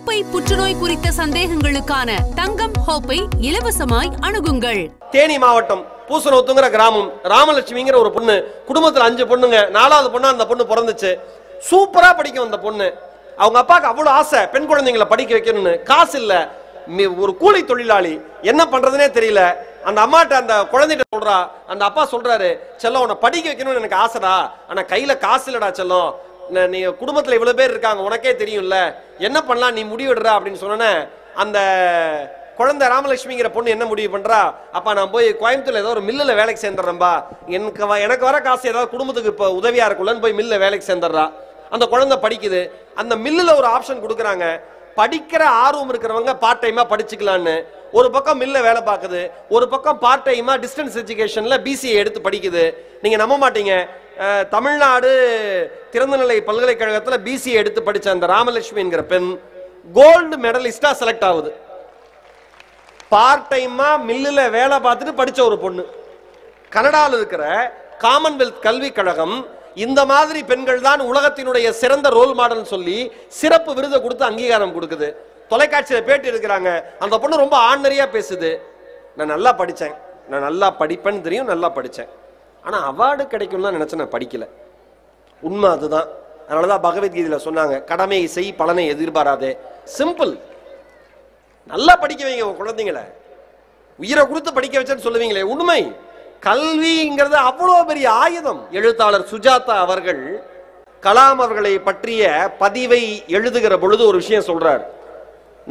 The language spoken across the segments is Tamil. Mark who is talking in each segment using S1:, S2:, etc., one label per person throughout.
S1: கர்ப்பப்பை புற்றுநோய் குறித்த சந்தேகங்களுக்கான தங்கம் ஹோப்பை இலவசமாய் அணுகுங்கள்.
S2: தேனி மாவட்டம் பூசனூத்துங்கிற கிராமம், ராமலட்சுமிங்கிற ஒரு பொண்ணு, குடும்பத்துல 5 பொண்ணுங்க, 4வது பொண்ணா அந்த பொண்ணு பிறந்துச்சு. சூப்பரா படிக்கும் அந்த பொண்ணு. அவங்க அப்பாவுக்கு அவ்வளவு ஆசை பெண் குழந்தைங்களை படிக்க வைக்கணும்னு. காசு இல்ல, ஒரு கூலி தொழிலாளி, என்ன பண்றதுனே தெரியல. அந்த அம்மாட்ட அந்த குழந்தைகிட்ட சொல்றா, அந்த அப்பா சொல்றாரு, செல்லம் உன்னை படிக்க வைக்கணும்னு எனக்கு ஆசைடா, ஆனா கையில காசு இல்லடா செல்லம், நீ குடும்பத்துல இவ்வளவு பேர் இருக்காங்க, உனக்கே தெரியும்ல, என்ன பண்ணலாம், நீ முடிவெடுறா அப்படின்னு சொன்ன. அந்த குழந்தை ராமலட்சுமிங்கிற பொண்ணு என்ன முடிவு பண்றா, அப்பா நான் போய் கோயம்புத்தூர்ல ஏதோ ஒரு மில்லுல வேலைக்கு சேர்ந்துடுறேன்பா, எனக்கு வர காசு ஏதாவது குடும்பத்துக்கு இப்ப உதவியா இருக்குல்லன்னு போய் மில்ல வேலைக்கு சேர்ந்துடுறா. அந்த குழந்தை படிக்குது. அந்த மில்லுல ஒரு ஆப்ஷன் கொடுக்குறாங்க, படிக்கிற ஆர்வம் இருக்கிறவங்க பார்ட் டைமா படிச்சுக்கலான்னு. ஒரு பக்கம் மில்ல வேலை பார்க்குது, ஒரு பக்கம் பார்ட் டைமா டிஸ்டன்ஸ் எஜுகேஷன்ல பிசிஏ எடுத்து படிக்குது. நீங்க நம்ப மாட்டீங்க, தமிழ்நாடு திறந்தநிலை பல்கலைக்கழகத்துல பிசிஏ எடுத்து படிச்ச அந்த ராமலட்சுமி என்கிற பெண் கோல்டு மெடலிஸ்டா செலக்ட் ஆகுது. பார்ட் டைமா மில்லுல வேலை பார்த்துட்டு படிச்ச ஒரு பொண்ணு. கனடாவில் இருக்கிற காமன்வெல்த் கல்வி கழகம் இந்த மாதிரி பெண்கள் தான் உலகத்தினுடைய சிறந்த ரோல் மாடல் சொல்லி சிறப்பு விருதை கொடுத்து அங்கீகாரம் கொடுக்குது. தொலைக்காட்சியில பேட்டி எடுக்கிறாங்க. அந்த பொண்ணு ரொம்ப ஆர்டினரியா பேசுது. நான் நல்லா படிச்சேன், நான் நல்லா படிப்பேன்னு தெரியும், நல்லா படிச்சேன், ஆனா அவார்டு கிடைக்கும் தான் நினைச்சேன், நான் படிக்கல. உண்மை அதுதான். அதனாலதான் பகவத்கீதையில சொன்னாங்க, கடமையை செய் பலனை எதிர்பாராதே. சிம்பிள். நல்லா படிக்க வைங்க உங்க குழந்தைங்களை, உயிரை கொடுத்து படிக்க வச்சேன்னு சொல்லுவீங்களே, உண்மை. கல்விங்கிறது அவ்வளவு பெரிய ஆயுதம். எழுத்தாளர் சுஜாதா அவர்கள் கலாம் அவர்களை பற்றிய பதிவை எழுதுகிற பொழுது ஒரு விஷயம் சொல்றார்.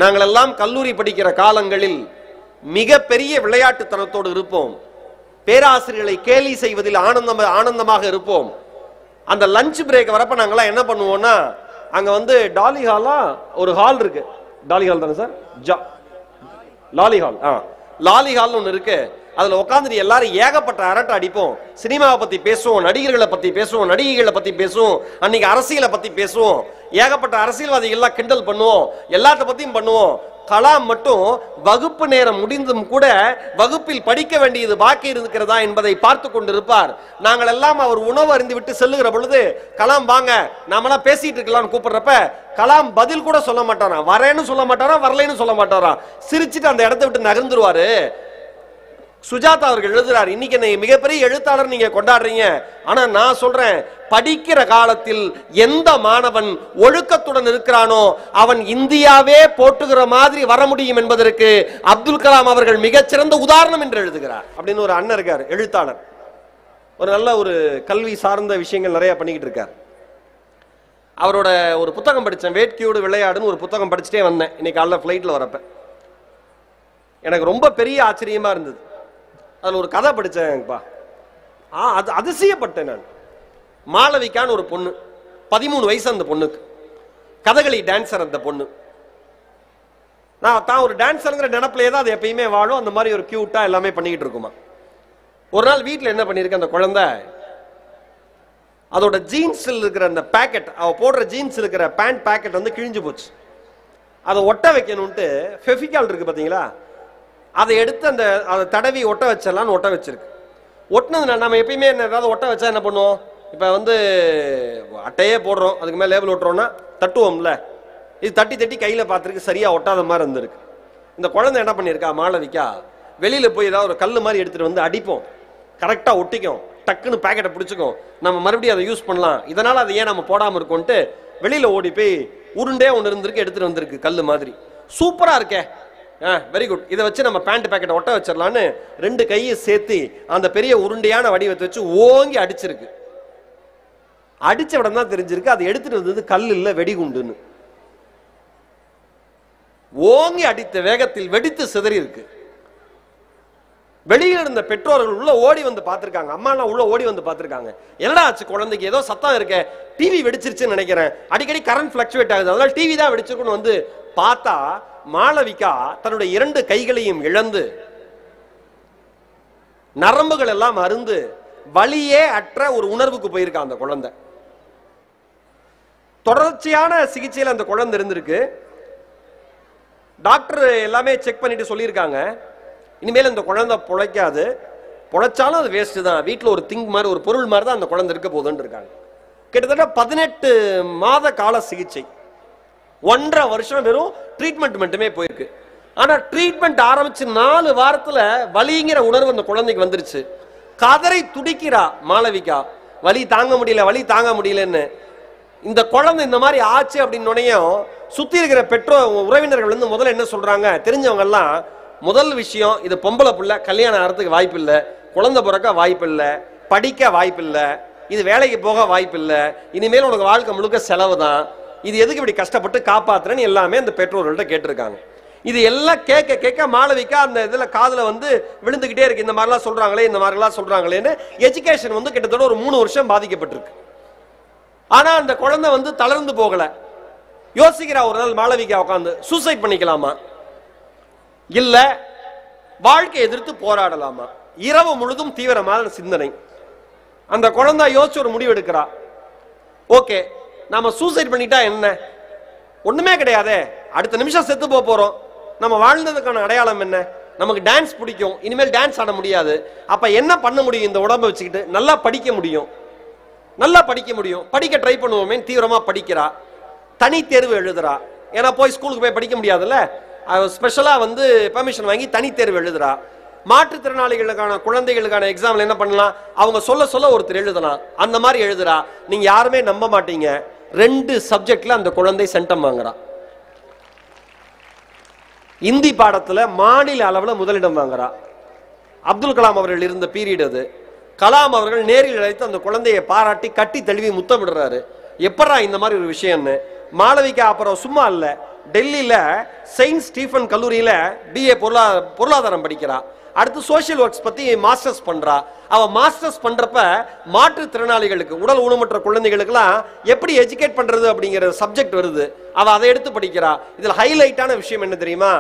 S2: நாங்கள் எல்லாம் கல்லூரி படிக்கிற காலங்களில் மிக பெரிய விளையாட்டுத்தனத்தோடு இருப்போம், பேராசிரியர்களை கேலி செய்வதில் ஆனந்தமாக இருப்போம். அந்த லஞ்ச் பிரேக் வரப்ப நாங்கெல்லாம் என்ன பண்ணுவோம்னா, அங்க டாலி ஹாலா ஒரு ஹால் இருக்கு, டாலி ஹால் தானே சார், லாலி ஹால், லாலி ஹால் ஒன்று இருக்கு. அதுல உட்காந்துட்டு எல்லாரும் ஏகப்பட்ட அரட்டை அடிப்போம். சினிமாவை பத்தி பேசுவோம், நடிகர்களை பத்தி பேசுவோம், நடிகைகளை பத்தி பேசுவோம், அன்னைக்கு அரசியலை பத்தி பேசுவோம், ஏகப்பட்ட அரசியல்வாதிகள் கிண்டல் பண்ணுவோம், எல்லாத்த பத்தியும் பண்ணுவோம். கலாம் மட்டும் வகுப்பு நேரம் முடிந்தும் கூட வகுப்பில் படிக்க வேண்டியது பாக்கி இருக்கிறதா என்பதை பார்த்து கொண்டிருப்பார். நாங்கள் எல்லாம் அவர் உணவு அருந்து விட்டு செல்லுகிற பொழுது, கலாம் வாங்க நாமெல்லாம் பேசிட்டு இருக்கலாம்னு கூப்பிடுறப்ப கலாம் பதில் கூட சொல்ல மாட்டாரா, வரேன்னு சொல்ல மாட்டாரா, வரலைன்னு சொல்ல மாட்டாரா, சிரிச்சுட்டு அந்த இடத்தை விட்டு நகர்ந்துருவாரு. சுஜாதா அவர்கள் எழுதுறார், இன்னைக்கு மிகப்பெரிய எழுத்தாளர் நீங்க கொண்டாடுறீங்க, ஆனா நான் சொல்றேன், படிக்கிற காலத்தில் எந்த மாணவன் ஒழுக்கத்துடன் இருக்கிறானோ அவன் இந்தியாவே போட்டுகிற மாதிரி வர முடியும் என்பதற்கு அப்துல் கலாம் அவர்கள் மிகச்சிறந்த உதாரணம் என்று எழுதுகிறார். அப்படின்னு ஒரு அண்ணன் இருக்கார், எழுத்தாளர், ஒரு நல்ல ஒரு கல்வி சார்ந்த விஷயங்கள் நிறைய பண்ணிக்கிட்டு இருக்கார். அவரோட ஒரு புத்தகம் படித்தேன், வேட்கையோடு விளையாடுன்னு ஒரு புத்தகம் படிச்சுட்டே வந்தேன் இன்னைக்கு காலைல ஃப்ளைட்ல வரப்ப. எனக்கு ரொம்ப பெரிய ஆச்சரியமா இருந்தது. அதுல ஒரு கதை படிச்சேன்ப்பா, அது அதிசயப்பட்டேன் நான். மாளவிகான்னு ஒரு பொண்ணு, 13 வயசு அந்த பொண்ணுக்கு, கதகளி டான்சர் அந்த பொண்ணு. நான் தான் ஒரு டான்சருங்கிற நினைப்பிலே தான் அது எப்பயுமே வாழும், அந்த மாதிரி ஒரு கியூட்டா எல்லாமே பண்ணிக்கிட்டு இருக்குமா. ஒரு நாள் வீட்டில் என்ன பண்ணியிருக்க அந்த குழந்தை, அதோட ஜீன்ஸில் இருக்கிற அந்த பேக்கெட், அவ போடுற ஜீன்ஸ் இருக்கிற பேண்ட் பேக்கெட் கிழிஞ்சு போச்சு. அதை ஒட்ட வைக்கணும்ட்டு ஃபெவிகால் இருக்கு பார்த்தீங்களா, அதை எடுத்து அதை தடவி ஒட்ட வச்சிடலான்னு ஒட்ட வச்சிருக்கு. ஒட்டினது நம்ம எப்பயுமே ஏதாவது ஒட்ட வச்சா என்ன பண்ணுவோம், இப்போ அட்டையே போடுறோம், அதுக்கு மேலே லேபிள் ஒட்டுறோம்னா தட்டுவோம்ல, இது தட்டி தட்டி கையில் பார்த்துருக்கு, சரியா ஒட்டாத மாதிரி இருந்திருக்கு. இந்த குழந்தை என்ன பண்ணியிருக்கா மாளவிகா, வெளியில போய் ஏதாவது ஒரு கல் மாதிரி எடுத்துட்டு அடிப்போம், கரெக்டாக ஒட்டிக்கும், டக்குன்னு பேக்கெட்டை பிடிச்சிக்கும், நம்ம மறுபடியும் அதை யூஸ் பண்ணலாம், இதனால அதை ஏன் நம்ம போடாமல் இருக்கோன்ட்டு வெளியில ஓடி போய் உருண்டே ஒன்று இருந்திருக்கு, எடுத்துட்டு வந்திருக்கு கல் மாதிரி. சூப்பரா இருக்கே, வெரி குட், இதை வச்சு நம்ம பேண்ட் பேக்கெட்டை ஒட்ட வச்சிடலான்னு 2 கையை சேர்த்து அந்த பெரிய உருண்டையான வடிவத்தை வச்சு ஓங்கி அடிச்சிருக்கு. அடிச்ச விடம் தான் தெரிஞ்சிருக்கு அதை எடுத்துட்டு வந்தது கல் இல்ல, வெடிகுண்டுன்னு. ஓங்கி அடித்த வேகத்தில் வெடித்து சிதறி இருக்கு. வெளியில இருந்த பெற்றோர்கள் உள்ள ஓடி வந்து பார்த்திருக்காங்க, அம்மா எல்லாம் உள்ள ஓடி வந்து பார்த்திருக்காங்க. என்னடா ஆச்சு குழந்தைக்கு, ஏதோ சத்தம் இருக்க, டிவி வெடிச்சிருச்சுன்னு நினைக்கிறேன், அடிக்கடி கரண்ட் பிளக்சுவேட் ஆகுது, அதனால டிவி தான் வெடிச்சிருக்குன்னு பார்த்தா மாளவிகா தன்னுடைய 2 கைகளையும் இழந்து நரம்புகள் எல்லாம் அருந்து வலியே அற்ற ஒரு உணர்வுக்கு போயிருக்கா அந்த குழந்தை. தொடர்ச்சியான சிகிச்சையில் அந்த குழந்தை இருந்திருக்கு. டாக்டர் எல்லாமே செக் பண்ணிட்டு சொல்லியிருக்காங்க, இனிமேல் இந்த குழந்தை பொழைக்காது, பொழைச்சாலும் அது வேஸ்ட் தான், வீட்டில் ஒரு திங் மாதிரி ஒரு பொருள் மாதிரி தான் அந்த குழந்தை இருக்க போதுன்னு இருக்காங்க. கிட்டத்தட்ட 18 மாத கால சிகிச்சை. 1.5 வருஷம் வெறும் ட்ரீட்மெண்ட் மட்டுமே போயிருக்கு. ஆனா ட்ரீட்மெண்ட் ஆரம்பிச்சு 4 வாரத்துல வலிங்கிற உணர்வு அந்த குழந்தைக்கு வந்துருச்சு. கதறி துடிக்கிறா மாளவிகா, வலி தாங்க முடியல, வலி தாங்க முடியலன்னு. இந்த குழந்தை இந்த மாதிரி ஆச்சு அப்படின்னோடையும் சுத்தி இருக்கிற பெற்றோர் உறவினர்கள் வந்து முதல்ல என்ன சொல்றாங்க, தெரிஞ்சவங்க எல்லாம் முதல் விஷயம், இது பொம்பளை புள்ள, கல்யாணம் ஆகிறதுக்கு வாய்ப்பு இல்லை, குழந்தை பிறக்க வாய்ப்பு இல்லை, படிக்க வாய்ப்பு இல்லை, இது வேலைக்கு போக வாய்ப்பு இல்லை, இனிமேல் உனக்கு வாழ்க்கை முழுக்க செலவு தான், இது எதுக்கு இப்படி கஷ்டப்பட்டு காப்பாத்துறேன்னு எல்லாமே அந்த பெற்றோர்கள்ட்ட கேட்டிருக்காங்க. இது எல்லாம் கேட்க கேட்க மாளவிகா அந்த இதுல காதுல வந்து விழுந்துகிட்டே இருக்கு. இந்த மாதிரிலாம் சொல்றாங்களே, இந்த மாதிரிலாம் சொல்றாங்களேன்னு எஜுகேஷன் வந்து கிட்டத்தட்ட ஒரு 3 வருஷம் பாதிக்கப்பட்டிருக்கு. ஆனா அந்த குழந்தை வந்து தளர்ந்து போகல. யோசிக்கிறா ஒரு நாள் மாளவிகா உட்காந்து, சூசைட் பண்ணிக்கலாமா, இல்ல வாழ்க்கை எதிர்த்து போராடலாமா? இரவு முழுதும் தீவிரமான சிந்தனை. அந்த குழந்தை யோசிச்சு ஒரு முடிவு எடுக்கிறா. ஓகே, நாம சூசைட் பண்ணிட்டா என்ன, ஒண்ணுமே கிடையாதே, அடுத்த நிமிஷம் செத்து போறோம், நம்ம வாழ்ந்ததுக்கான அடையாளம் என்ன? நமக்கு டான்ஸ் பிடிக்கும், இனிமேல் டான்ஸ் ஆட முடியாது, அப்ப என்ன பண்ண முடியும்? இந்த உடம்பை வச்சுக்கிட்டு நல்லா படிக்க முடியும், நல்லா படிக்க முடியும், படிக்க ட்ரை பண்ணுவோமே, தீவிரமா படிக்கிறா, தனி தேர்வு எழுதுறா. ஏன்னா போய் ஸ்கூலுக்கு போய் படிக்க முடியாதுல்ல, ஸ்பெஷலா வந்து பெர்மிஷன் வாங்கி தனி தேர்வு எழுதுறா. மாற்றுத்திறனாளிகளுக்கான குழந்தைகளுக்கான எக்ஸாம்ல என்ன பண்ணலாம், அவங்க சொல்ல சொல்ல ஒருத்தர் எழுதலாம், அந்த மாதிரி எழுதுறா. நீங்க யாருமே நம்ப மாட்டீங்க, 2 சப்ஜெக்ட்ல அந்த குழந்தை சென்டம் வாங்குறா. இந்தி பாடத்துல மாநில அளவில் முதலிடம் வாங்குறா. அப்துல் கலாம் அவர்கள் இருந்த பீரியட் அது. கலாம் அவர்கள் நேரில் அழைத்து அந்த குழந்தையை பாராட்டி கட்டி தழுவி முத்தமிடுறாரு. எப்படா இந்த மாதிரி ஒரு விஷயம்னு. மாளவிகா அப்புறம் சும்மா இல்ல, டெல்லியில செயின்ட் ஸ்டீஃபன் கல்லூரியில BA பொருளாதாரம் படிக்கிறா. அடுத்து சோசியல் ஒர்க்ஸ் பத்தி மாஸ்டர்ஸ் பண்றா. அவ மாஸ்டர்ஸ் பண்றப்ப மாற்றுத்திறனாளிகளுக்கு, உடல் ஊனமுற்ற குழந்தைகளுக்கெல்லாம் எப்படி எஜுகேட் பண்றது அப்படிங்கிற சப்ஜெக்ட் வருது. அவ அதை எடுத்து படிக்கிறா. இதுல ஹைலைட்டான விஷயம் என்ன தெரியுமா,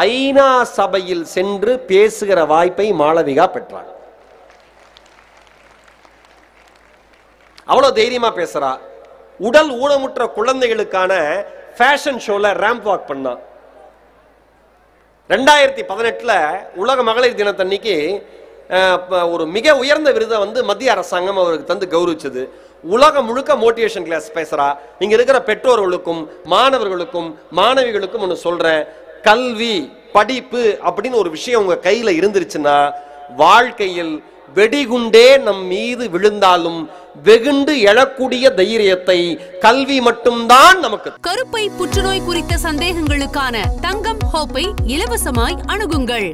S2: ஐநா சபையில் சென்று பேசுகிற வாய்ப்பை மாளவிகா பெற்றார். அவ்வளவு தைரியமா பேசுறா. உடல் ஊனமுற்ற குழந்தைகளுக்கான ஃபேஷன் ஷோல ரேம்ப் வாக் பண்ணா. 2018 உலக மகளிர் தினத்தன்னைக்கு ஒரு மிக உயர்ந்த விருதை வந்து மத்திய அரசாங்கம் அவருக்கு தந்து கௌரவிச்சது. உலகம் முழுக்க மோட்டிவேஷன் கிளாஸ் பேசுறா. இங்க இருக்கிற பெற்றோர்களுக்கும் மாணவர்களுக்கும் மாணவிகளுக்கும் ஒன்று சொல்றேன், கல்வி படிப்பு அப்படின்னு ஒரு விஷயம் உங்க கையில இருந்துருச்சுன்னா வாழ்க்கையில் வெடிகுண்டே நம் மீது விழுந்தாலும் வெகுண்டு எழக்கூடிய தைரியத்தை கல்வி மட்டும்தான் நமக்கு.
S1: கருப்பை புற்றுநோய் குறித்த சந்தேகங்களுக்கான தங்கம் ஹோப்பை இலவசமாய் அணுகுங்கள்.